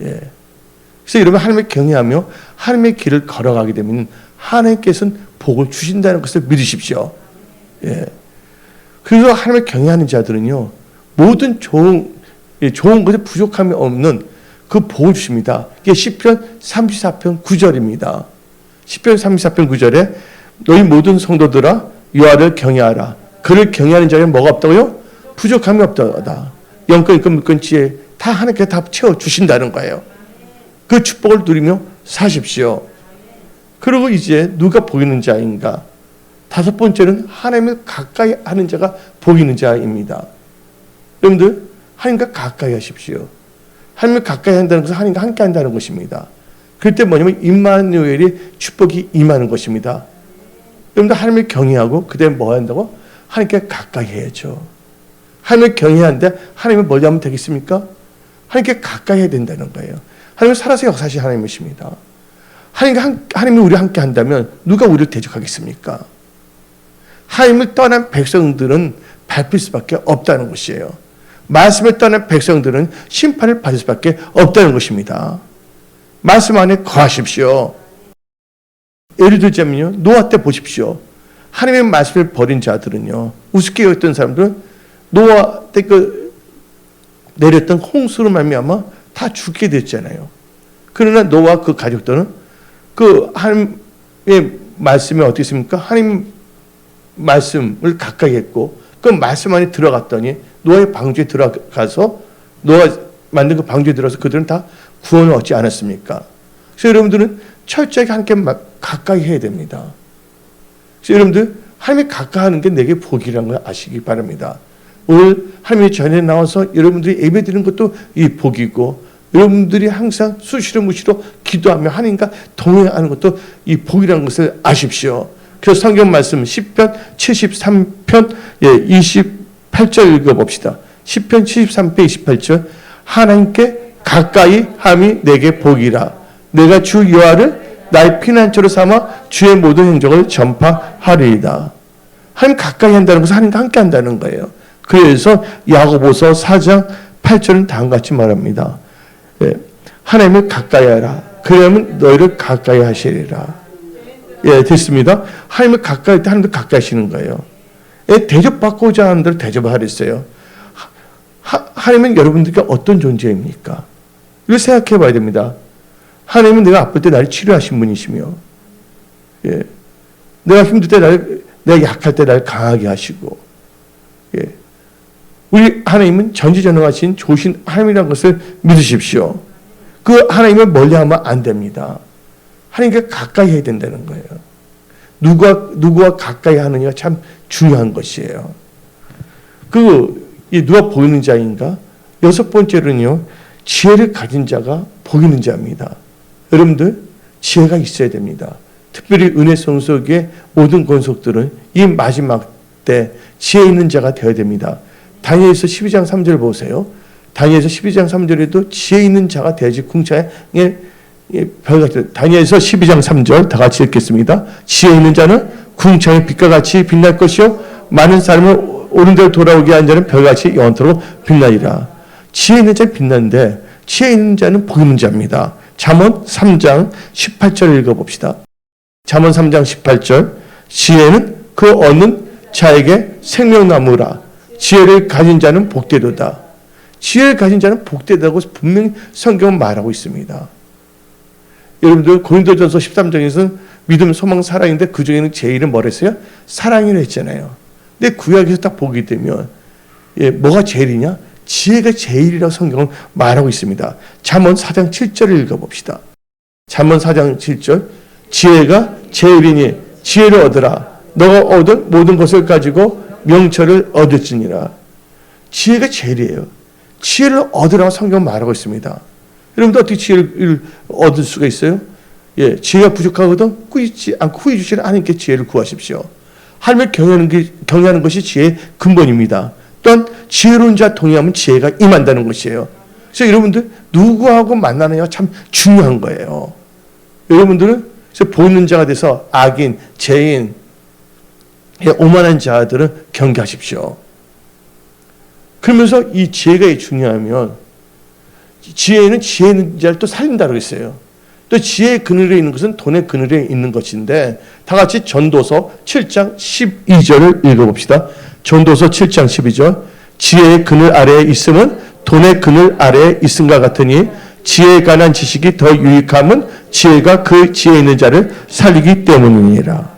예. 그래서 여러분 하나님을 경외하며 하나님의 길을 걸어가게 되면 하나님께서는 복을 주신다는 것을 믿으십시오. 예. 그래서 하나님을 경외하는 자들은요 모든 좋은 것에 부족함이 없는 그 복을 주십니다. 이게 시편 34편 9절입니다. 시편 34편 9절에 너희 모든 성도들아 여호와를 경외하라. 그를 경외하는 자에게 뭐가 없다고요? 부족함이 없다. 영권, 인권, 물권, 지혜 다 하나님께 다 채워주신다는 거예요. 그 축복을 누리며 사십시오. 그리고 이제 누가 복 있는 자인가? 다섯 번째는 하나님을 가까이 하는 자가 복 있는 자입니다. 여러분들 하나님과 가까이 하십시오. 하나님을 가까이 한다는 것은 하나님과 함께 한다는 것입니다. 그럴 때 뭐냐면 임마누엘이 축복이 임하는 것입니다. 여러분들 하나님을 경외하고 그 다음에 뭐 한다고? 하나님께 가까이 해야죠. 하나님을 경외하는데 하나님을 멀리 하면 되겠습니까? 하나님께 가까이 해야 된다는 거예요. 하나님은 살아서 역사하신 하나님이십니다. 하나님이 우리와 함께 한다면 누가 우리를 대적하겠습니까? 하나님을 떠난 백성들은 밟힐 수밖에 없다는 것이에요. 말씀을 떠난 백성들은 심판을 받을 수밖에 없다는 것입니다. 말씀 안에 거하십시오. 예를 들자면요, 노아 때 보십시오. 하나님의 말씀을 버린 자들은요, 우습게 여겼던 사람들은 노아 때 내렸던 홍수로 말미암아 다 죽게 됐잖아요. 그러나 노아와 그 가족들은 그 하나님의 말씀이 어떻게 있습니까? 하나님 말씀을 가까이 했고 그 말씀 안에 들어갔더니 노아의 방주에 들어가서 노아 만든 그 방주에 들어서 그들은 다 구원을 얻지 않았습니까? 그래서 여러분들은 철저하게 하나님께 가까이 해야 됩니다. 그래서 여러분들 하나님이 가까이 하는 게 내게 복이라는 걸 아시기 바랍니다. 오늘 하나님의 전에 나와서 여러분들이 예배드리는 것도 이 복이고 여러분들이 항상 수시로 무시로 기도하며 하나님과 동행하는 것도 이 복이라는 것을 아십시오. 그래서 성경 말씀 10편 73편 28절 읽어봅시다. 10편 73편 28절 하나님께 가까이 함이 내게 복이라. 내가 주 여호와를 나의 피난처로 삼아 주의 모든 행적을 전파하리이다. 하나님 가까이 한다는 것은 하나님과 함께 한다는 거예요. 그래서 야고보서 4장 8절은 다음과 같이 말합니다. 하나님을 가까이 하라. 그러면 너희를 가까이 하시리라. 됐습니다. 하나님을 가까이 할 때 하나님도 가까이 하시는 거예요. 대접받고자 하는 대로 대접을 하랬어요. 하나님은 여러분들께 어떤 존재입니까? 이걸 생각해 봐야 됩니다. 하나님은 내가 아플 때 나를 치료하신 분이시며, 내가 힘들 때 내가 약할 때 나를 강하게 하시고, 우리 하나님은 전지전능하신 좋으신 하나님이라는 것을 믿으십시오. 그 하나님을 멀리하면 안 됩니다. 하나님께 가까이 해야 된다는 거예요. 누구와 가까이 하느냐가 참 중요한 것이에요. 누가 보이는 자인가? 여섯 번째로는요, 지혜를 가진 자가 보이는 자입니다. 여러분들, 지혜가 있어야 됩니다. 특별히 은혜 성속의 모든 권속들은 이 마지막 때 지혜 있는 자가 되어야 됩니다. 다니엘서 12장 3절 보세요. 다니엘서 12장 3절에도 지혜 있는 자가 되어야지 궁창에 별같이. 다니엘서 12장 3절 다 같이 읽겠습니다. 지혜 있는 자는 궁창의 빛과 같이 빛날 것이요 많은 사람을 옳은 대로 돌아오게 한 자는 별같이 영원토록 빛나리라. 지혜 있는 자는 빛나는데 지혜 있는 자는 보이는 자입니다. 잠언 3장 18절 읽어봅시다. 잠언 3장 18절 지혜는 그 얻는 자에게 생명나무라. 지혜를 가진 자는 복되도다. 지혜를 가진 자는 복되다고 분명히 성경은 말하고 있습니다. 여러분들 고린도전서 13장에서는 믿음, 소망, 사랑인데 그 중에는 제일은 뭐랬어요? 사랑이라 했잖아요. 근데 구약에서 딱 보게 되면 뭐가 제일이냐? 지혜가 제일이라고 성경은 말하고 있습니다. 잠언 4장 7절을 읽어봅시다. 잠언 4장 7절 지혜가 제일이니 지혜를 얻으라. 너가 얻은 모든 것을 가지고 명철을 얻을지니라. 지혜가 제일이에요. 지혜를 얻으라고 성경은 말하고 있습니다. 여러분들 어떻게 지혜를 얻을 수가 있어요? 지혜가 부족하거든 꾸짖지 않고 후회 주시는 하나님께 지혜를 구하십시오. 하나님을 경외하는 것이 지혜의 근본입니다. 또한 지혜로운 자 동의하면 지혜가 임한다는 것이에요. 그래서 여러분들 누구하고 만나느냐가 참 중요한 거예요. 여러분들은 그래서 보이는 자가 돼서 악인, 죄인, 오만한 자들은 경계하십시오. 그러면서 이 지혜가 중요하면 지혜는 지혜 있는 자를 또 살린다고 했어요. 또 지혜의 그늘에 있는 것은 돈의 그늘에 있는 것인데 다 같이 전도서 7장 12절을 읽어봅시다. 전도서 7장 12절 지혜의 그늘 아래에 있음은 돈의 그늘 아래에 있음과 같으니 지혜에 관한 지식이 더 유익함은 지혜가 그 지혜 있는 자를 살리기 때문이니라.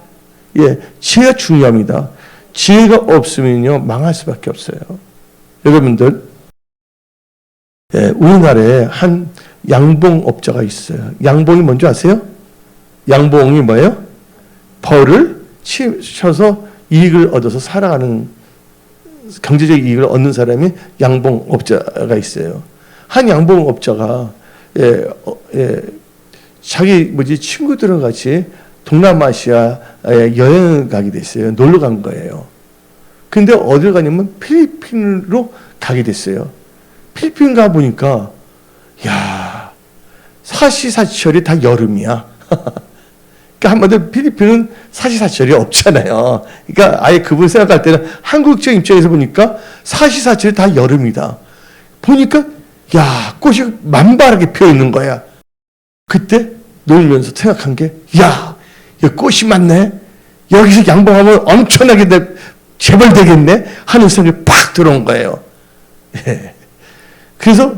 지혜가 중요합니다. 지혜가 없으면요 망할 수밖에 없어요. 여러분들 우리나라에 한 양봉업자가 있어요. 양봉이 뭔지 아세요? 양봉이 뭐예요? 벌을 쳐서 이익을 얻어서 살아가는 경제적 이익을 얻는 사람이 양봉업자가 있어요. 한 양봉업자가 자기 친구들과 같이 동남아시아에 여행을 가게 됐어요. 놀러 간 거예요. 근데 어딜 가냐면 필리핀으로 가게 됐어요. 필리핀 가 보니까 야 사시사철이 다 여름이야. 그러니까 한마디로 필리핀은 사시사철이 없잖아요. 그러니까 아예 그분 생각할 때는 한국적 입장에서 보니까 사시사철이 다 여름이다. 보니까 야 꽃이 만발하게 피어 있는 거야. 그때 놀면서 생각한 게 야 여기 꽃이 많네. 여기서 양봉하면 엄청나게 재벌 되겠네 하는 생각이 팍 들어온 거예요. 그래서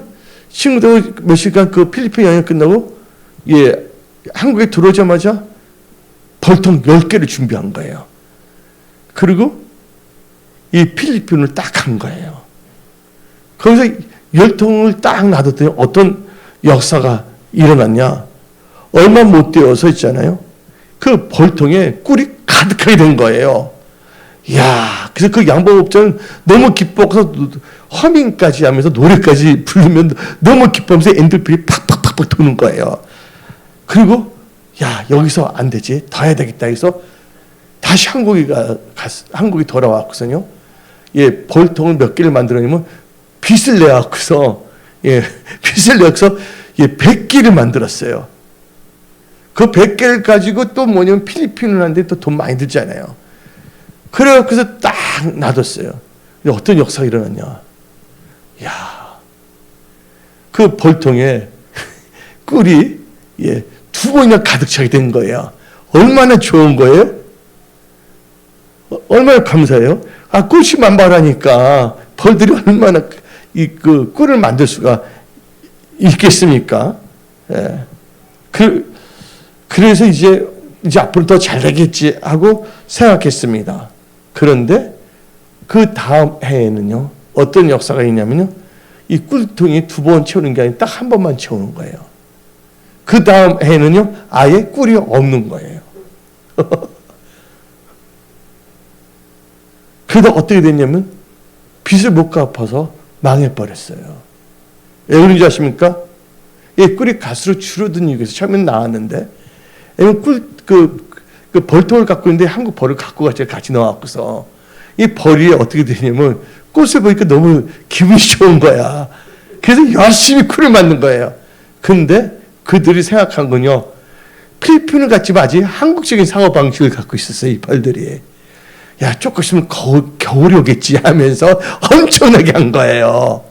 친구들 몇 시간 그 필리핀 여행 끝나고 예, 한국에 들어오자마자 벌통 10개를 준비한 거예요. 그리고 이 필리핀을 딱 간 거예요. 거기서 10통을 딱 놔뒀더니 어떤 역사가 일어났냐. 얼마 못 되어서 있잖아요. 그 벌통에 꿀이 가득하게 된 거예요. 이야, 그래서 그 양봉업자는 너무 기뻐서 허밍까지 하면서 노래까지 부르면 너무 기뻐하면서 엔돌핀이 팍팍팍팍 도는 거예요. 그리고 야, 여기서 안 되지. 더 해야 되겠다 해서 다시 한국이 돌아왔거든요. 예, 벌통을 몇 개를 만들어내면 빚을 내갖고서, 예, 빚을 내서 예, 100개를 만들었어요. 그 100개를 가지고 또 뭐냐면 필리핀을 하는데 또 돈 많이 들잖아요. 그래서 딱 놔뒀어요. 어떤 역사가 일어났냐. 야, 그 벌통에 꿀이 예, 2번이나 가득 차게 된 거예요. 얼마나 좋은 거예요? 얼마나 감사해요? 아, 꿀이 만발하니까 벌들이 얼마나 그 꿀을 만들 수가 있겠습니까? 예. 그래서 이제 앞으로 더 잘 되겠지 하고 생각했습니다. 그런데 그 다음 해에는요, 어떤 역사가 있냐면요, 이 꿀통이 2번 채우는 게 아니라 딱 1번만 채우는 거예요. 그 다음 해에는요, 아예 꿀이 없는 거예요. 그러다 어떻게 됐냐면, 빚을 못 갚아서 망해버렸어요. 왜 그런지 아십니까? 이 꿀이 갈수록 줄어든 이유에서 처음엔 나왔는데, 그 벌통을 갖고 있는데 한국 벌을 갖고 같이 넣어갖고서 이 벌이 어떻게 되냐면 꽃을 보니까 너무 기분이 좋은 거야. 그래서 열심히 꿀을 만든 거예요. 근데 그들이 생각한 건요, 필리핀을 갖지 마지 한국적인 사고 방식을 갖고 있었어요. 이 벌들이. 야, 조금 있으면 겨울이 오겠지 하면서 엄청나게 한 거예요.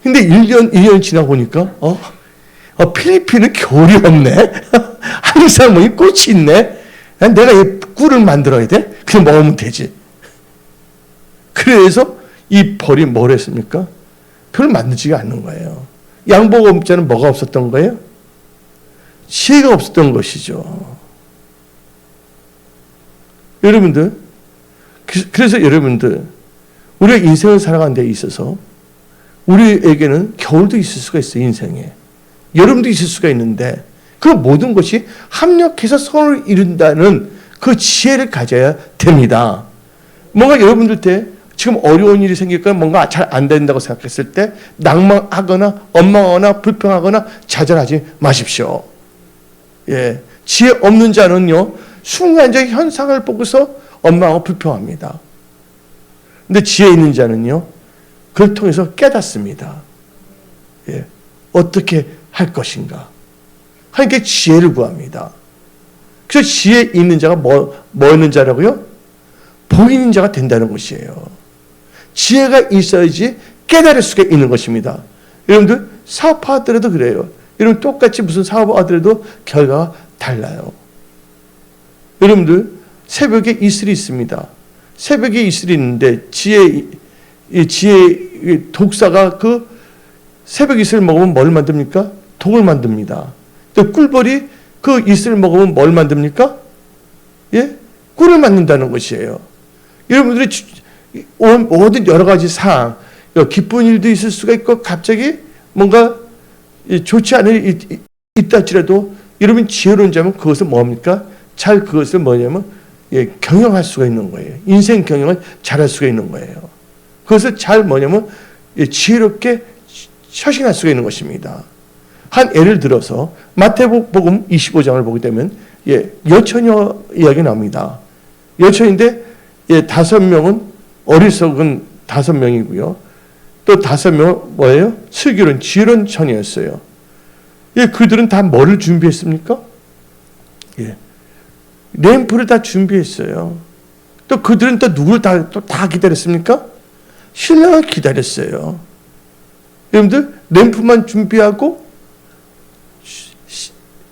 근데 1년 지나고 보니까 필리핀은 겨울이 없네. 항상 뭐 이 꽃이 있네. 내가 이 꿀을 만들어야 돼? 그냥 먹으면 되지. 그래서 이 벌이 뭘 했습니까? 별로 만들지가 않는 거예요. 양복업자는 뭐가 없었던 거예요? 지혜가 없었던 것이죠. 여러분들, 그래서 여러분들, 우리가 인생을 살아가는 데 있어서 우리에게는 겨울도 있을 수가 있어요. 인생에. 여름도 있을 수가 있는데 그 모든 것이 합력해서 선을 이룬다는 그 지혜를 가져야 됩니다. 뭔가 여러분들 때 지금 어려운 일이 생길까 뭔가 잘 안 된다고 생각했을 때 낭망하거나 원망하거나 불평하거나 좌절하지 마십시오. 예, 지혜 없는 자는요, 순간적 현상을 보고서 원망하고 불평합니다. 근데 지혜 있는 자는요, 그걸 통해서 깨닫습니다. 예, 어떻게 할 것인가. 하나님께 지혜를 구합니다. 그래서 지혜 있는 자가 뭐 있는 자라고요? 복 있는 자가 된다는 것이에요. 지혜가 있어야지 깨달을 수가 있는 것입니다. 여러분들 사업하더라도 그래요. 여러분 똑같이 무슨 사업하더라도 결과가 달라요. 여러분들 새벽에 이슬이 있습니다. 새벽에 이슬이 있는데 지혜 독사가 그 새벽 이슬을 먹으면 뭘 만듭니까? 독을 만듭니다. 또 꿀벌이 그 이슬을 먹으면 뭘 만듭니까? 예? 꿀을 만든다는 것이에요. 여러분들이 모든 여러 가지 상황, 기쁜 일도 있을 수가 있고 갑자기 뭔가 좋지 않은 일이 있다 할지라도 여러분 지혜로운 자면 그것을 뭡니까? 잘 그것을 뭐냐면 경영할 수가 있는 거예요. 인생 경영을 잘할 수가 있는 거예요. 그것을 잘 뭐냐면 지혜롭게 처신할 수가 있는 것입니다. 한 예를 들어서 마태복음 25장을 보게 되면 여처녀 이야기 나옵니다. 여처인데 5명은 어리석은 5명이고요. 또 5명은 뭐예요? 슬기로운 지혜로운 처녀였어요. 그들은 다 뭐를 준비했습니까? 램프를 다 준비했어요. 또 그들은 또 누구를 다 기다렸습니까? 신랑을 기다렸어요. 여러분들 램프만 준비하고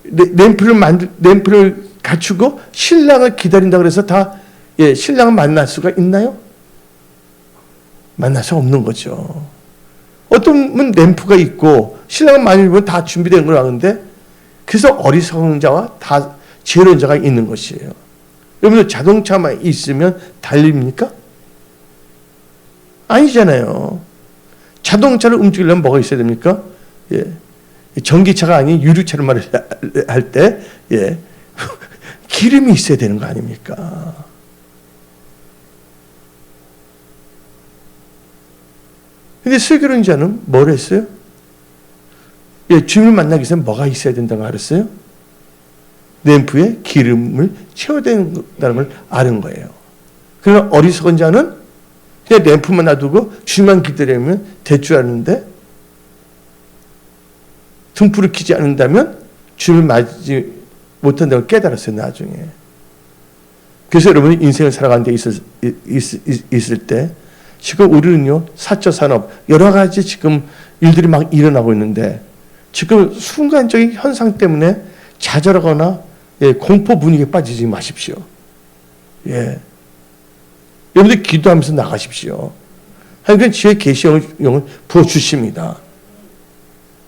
램프를 갖추고 신랑을 기다린다고 해서 다 신랑을 만날 수가 있나요? 만날 수 없는 거죠. 어떤 분 램프가 있고 신랑은 많이 보면 다 준비된 걸 하는데 그래서 어리석은 자와 다 지혜로운 자가 있는 것이에요. 여러분들 자동차만 있으면 달립니까? 아니잖아요. 자동차를 움직이려면 뭐가 있어야 됩니까? 예. 전기차가 아닌 유류차를 말할 때, 예. 기름이 있어야 되는 거 아닙니까? 근데 슬기로운 뭘 했어요? 예, 주님을 만나기 전에 뭐가 있어야 된다고 알았어요? 램프에 기름을 채워야 된다는 걸 아는 거예요. 그러나 어리석은 자는 그냥 램프만 놔두고 주님만 기다리면 될 줄 아는데 등불을 켜지 않는다면 주님을 맞지 못한다고 깨달았어요, 나중에. 그래서 여러분이 인생을 살아가는 데 있을 때 지금 우리는요, 사적 산업, 여러 가지 지금 일들이 막 일어나고 있는데 지금 순간적인 현상 때문에 좌절하거나 예, 공포 분위기에 빠지지 마십시오. 예. 여러분들 기도하면서 나가십시오. 하나님께서 지혜 계시형을 부어주십니다.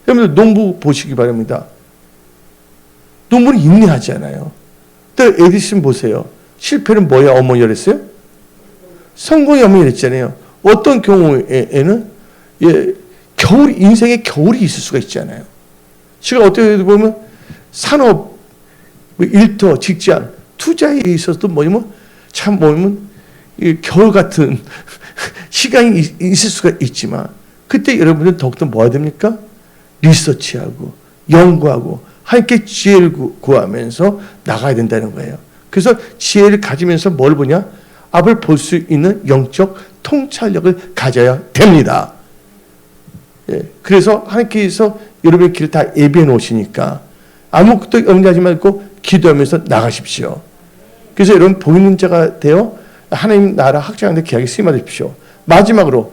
여러분들 농부 보시기 바랍니다. 농부는 인내하잖아요. 또 에디슨 보세요. 실패는 뭐야 어머니가 그랬어요? 성공이 어머니가 그랬잖아요. 어떤 경우에는 예, 인생에 겨울이 있을 수가 있잖아요. 지금 어떻게 보면 산업, 일터, 직장, 투자에 있어서도 뭐냐면 겨울 같은 시간이 있을 수가 있지만 그때 여러분들은 더욱더 뭐 해야 됩니까? 리서치하고 연구하고 함께 지혜를 구하면서 나가야 된다는 거예요. 그래서 지혜를 가지면서 뭘 보냐? 앞을 볼 수 있는 영적 통찰력을 가져야 됩니다. 예, 그래서 하나님께서 여러분의 길을 다 예비해 놓으시니까 아무것도 염려하지 말고 기도하면서 나가십시오. 그래서 여러분 복 있는 자가 되어 하나님 나라 확장하는 데 귀하게 쓰임받으십시오. 마지막으로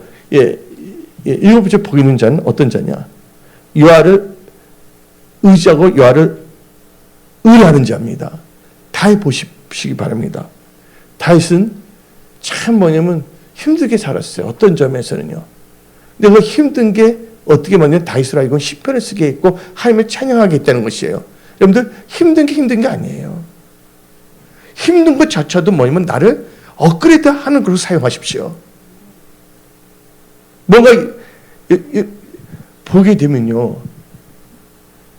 일곱 번째 복 있는 자는 어떤 자냐? 여호와를 의지하고 여호와를 의뢰하는 자입니다. 다윗 보시기 바랍니다. 다윗은 참 뭐냐면 힘들게 살았어요. 어떤 점에서는요. 근데 그 힘든 게 어떻게 보면 다윗을 알고 시편을 쓰게 했고 하나님을 찬양하게 했다는 것이에요. 여러분들 힘든 게 아니에요. 힘든 것조차도 뭐냐면 나를 업그레이드 하는 걸로 사용하십시오. 뭔가 보게 되면요.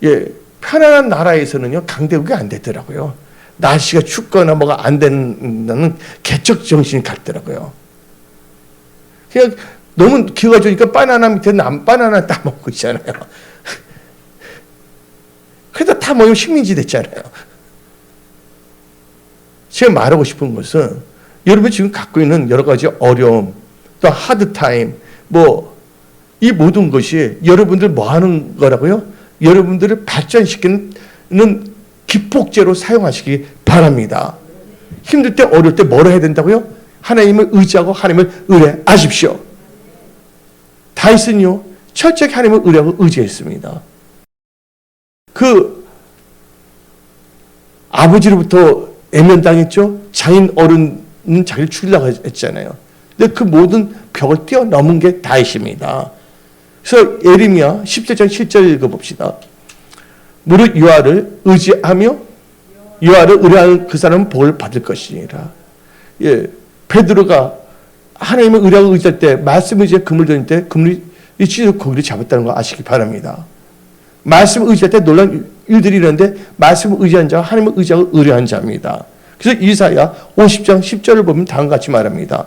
예, 편안한 나라에서는요. 강대국이 안 되더라고요. 날씨가 춥거나 뭐가 안 된다는 개척 정신이 갔더라고요. 그냥 너무 기회가 좋으니까 바나나 밑에 바나나 따먹고 있잖아요. 그래도 다 모이면 식민지 됐잖아요. 제가 말하고 싶은 것은 여러분이 지금 갖고 있는 여러 가지 어려움, 또 하드타임, 이 모든 것이 여러분들 뭐 하는 거라고요? 여러분들을 발전시키는 기폭제로 사용하시기 바랍니다. 힘들 때, 어려울 때 뭐라 해야 된다고요? 하나님을 의지하고 하나님을 의뢰하십시오. 다윗은요, 철저히 하나님을 의뢰하고 의지했습니다. 아버지로부터 애면당했죠? 장인 어른은 자기를 죽이려고 했잖아요. 근데 그 모든 벽을 뛰어넘은 게 다윗입니다. 그래서 예레미야 17장 7절 읽어봅시다. 무릇 여호와를 의지하며 여호와를 의뢰하는 그 사람은 복을 받을 것이니라. 예, 베드로가 하나님을 의뢰하고 의지할 때 말씀을 이제 그물 던질 때 그물이 일치로 고기를 잡았다는 거 아시기 바랍니다. 말씀을 의지할 때 놀라운 일들이 일어나는데 말씀을 의지한 자와 하나님을 의지하고 의뢰한 자입니다. 그래서 이사야 50장 10절을 보면 다음과 같이 말합니다.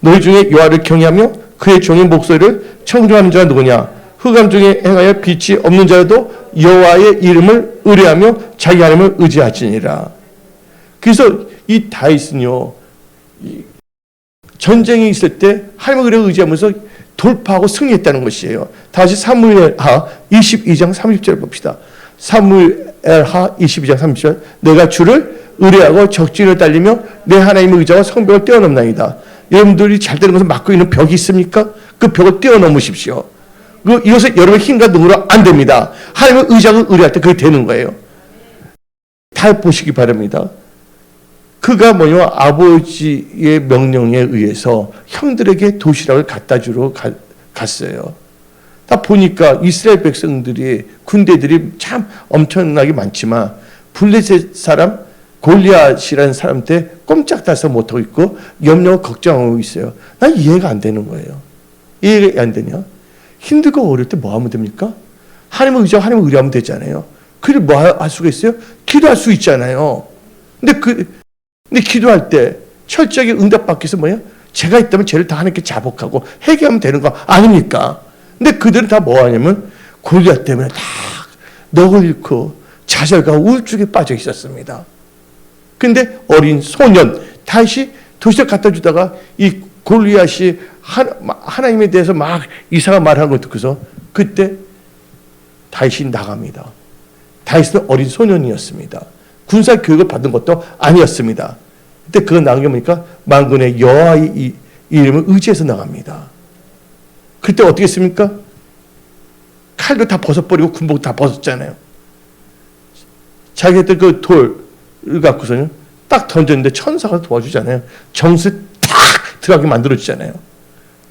너희 중에 여호와를 경외하며 그의 종의 목소리를 청종하는 자가 누구냐? 흑암 중에 행하여 빛이 없는 자라도 여호와의 이름을 의뢰하며 자기 하나님을 의지하시니라. 그래서 이 다윗은요, 전쟁이 있을 때 하나님을 의지하면서 돌파하고 승리했다는 것이에요. 다시 사무엘하 22장 30절 봅시다. 사무엘하 22장 30절. 내가 주를 의뢰하고 적진을 달리며 내 하나님의 의지와 성벽을 뛰어넘나이다. 여러분들이 잘 되는 것을 막고 있는 벽이 있습니까? 그 벽을 뛰어넘으십시오. 이것은 여러분의 힘과 능으로 안 됩니다. 하나님의 의지하고 의뢰할 때 그게 되는 거예요. 다 보시기 바랍니다. 그가 아버지의 명령에 의해서 형들에게 도시락을 갖다 주러 갔어요. 다 보니까 이스라엘 백성들이 군대들이 참 엄청나게 많지만 블레셋 사람 골리앗이라는 사람한테 꼼짝달싹 못하고 있고 염려하고 걱정하고 있어요. 난 이해가 안 되는 거예요. 이해가 안 되냐? 힘들고 어려울 때 뭐 하면 됩니까? 하나님을 의지하고 하나님을 의뢰하면 되잖아요. 그리고 뭐 할 수가 있어요? 기도할 수 있잖아요. 근데 기도할 때 철저하게 응답받기 위해서 뭐예요? 제가 있다면 죄를 다 하나님께 자복하고 회개하면 되는 거 아닙니까? 근데 그들은 다 뭐 하냐면 골리앗 때문에 다 넋을 잃고 좌절과 우울증에 빠져 있었습니다. 근데 어린 소년 다시 도시락 갖다 주다가 이 골리앗이 하나님에 대해서 막 이상한 말을 하는 걸 듣고서 그때 다윗이 나갑니다. 다윗은 어린 소년이었습니다. 군사 교육을 받은 것도 아니었습니다. 그때 그거 나간 게 뭡니까? 만군의 여호와의 이름을 의지해서 나갑니다. 그때 어떻게 했습니까? 칼도 다 벗어버리고 군복 다 벗었잖아요. 자기들 그 돌을 갖고서는 딱 던졌는데 천사가 도와주잖아요. 정수 탁 들어가게 만들어주잖아요.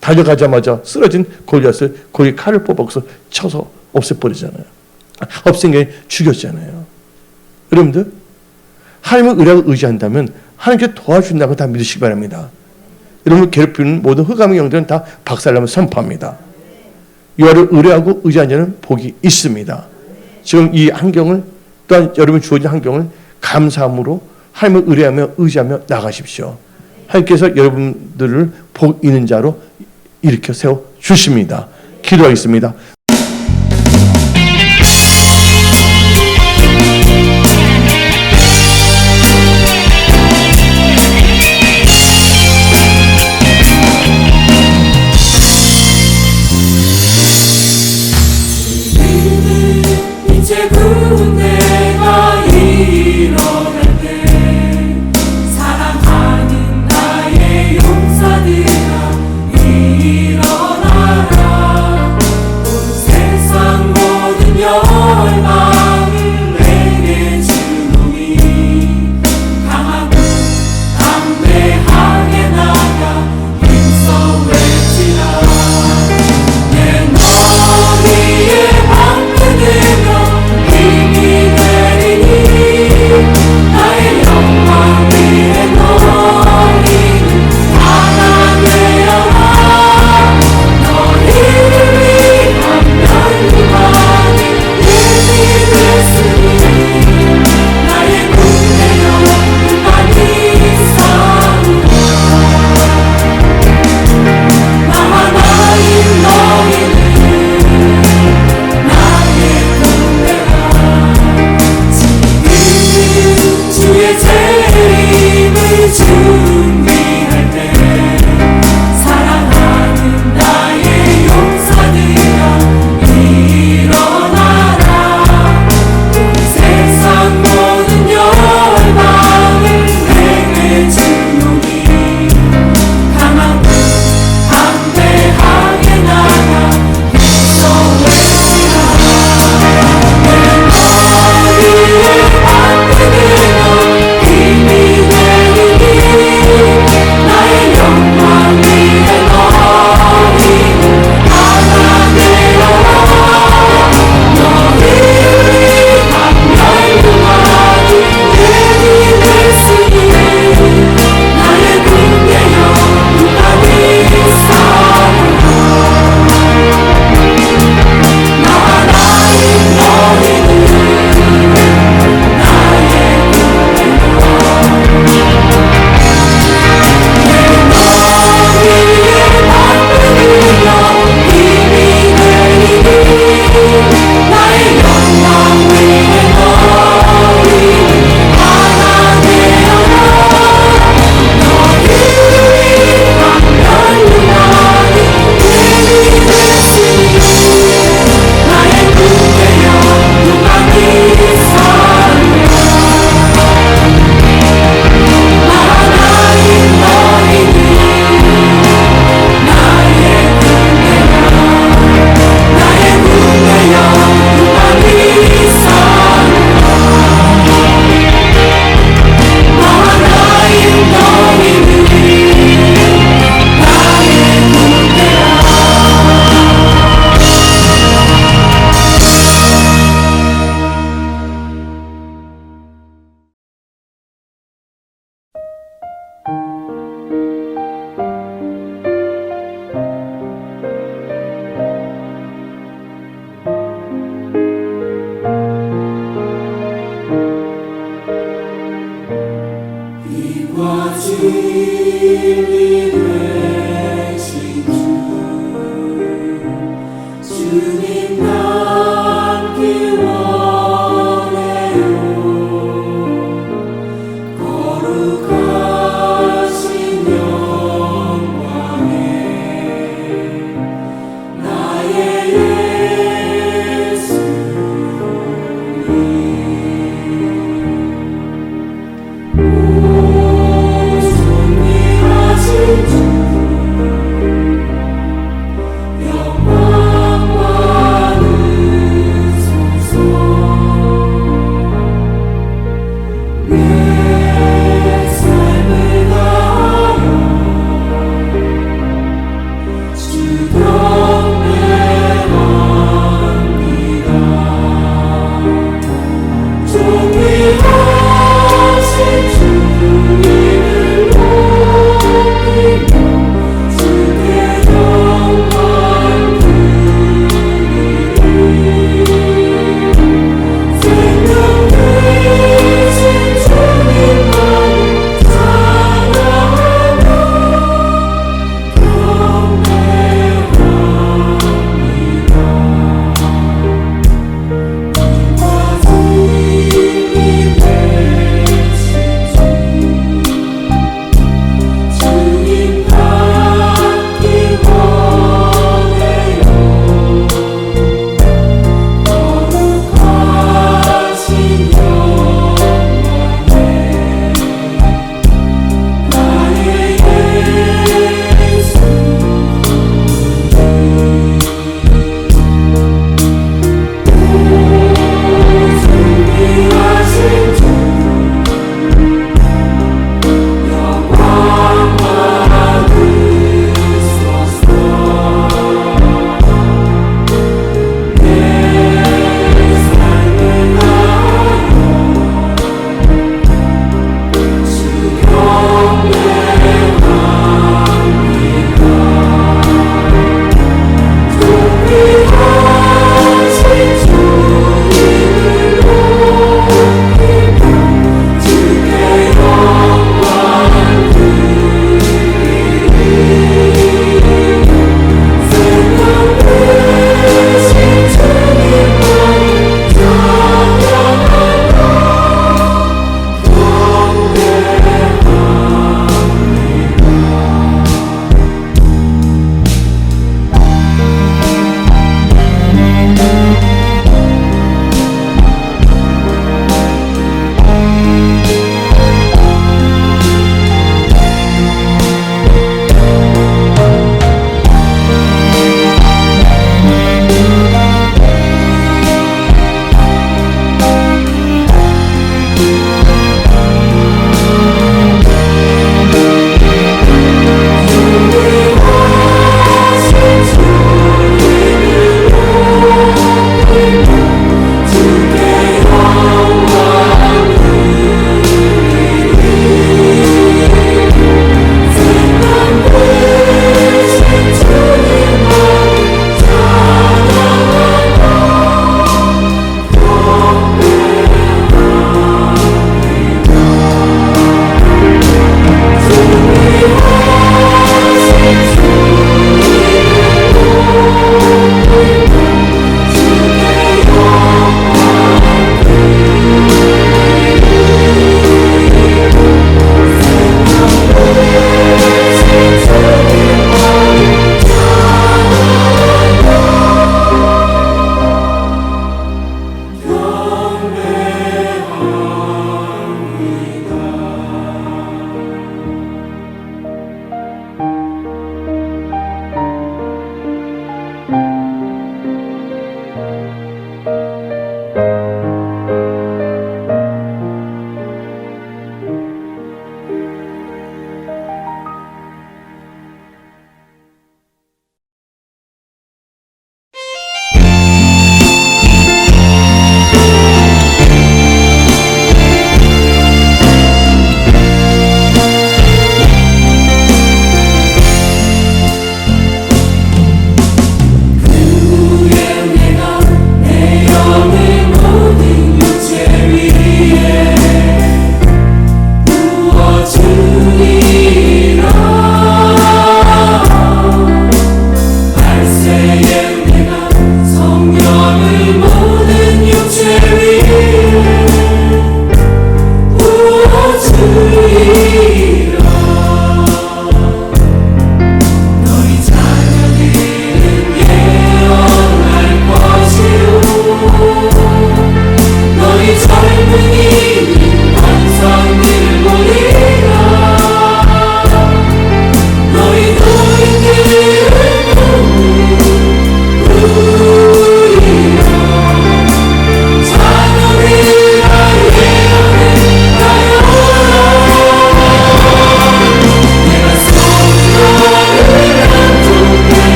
달려가자마자 쓰러진 골리앗을 거기 칼을 뽑아서 쳐서 없애버리잖아요. 없앤 게 죽였잖아요. 여러분들 하나님을 의지한다면 하나님께 도와준다고 다 믿으시기 바랍니다. 여러분을 괴롭히는 모든 흑암의 영들은 다 박살나면 선포합니다. 여호와를 의뢰하고 의지한 자는 복이 있습니다. 지금 이 환경을 또한 여러분 주어진 환경을 감사함으로 하나님을 의뢰하며 의지하며 나가십시오. 하나님께서 여러분들을 복 있는 자로 일으켜 세워 주십니다. 기도하겠습니다. 이제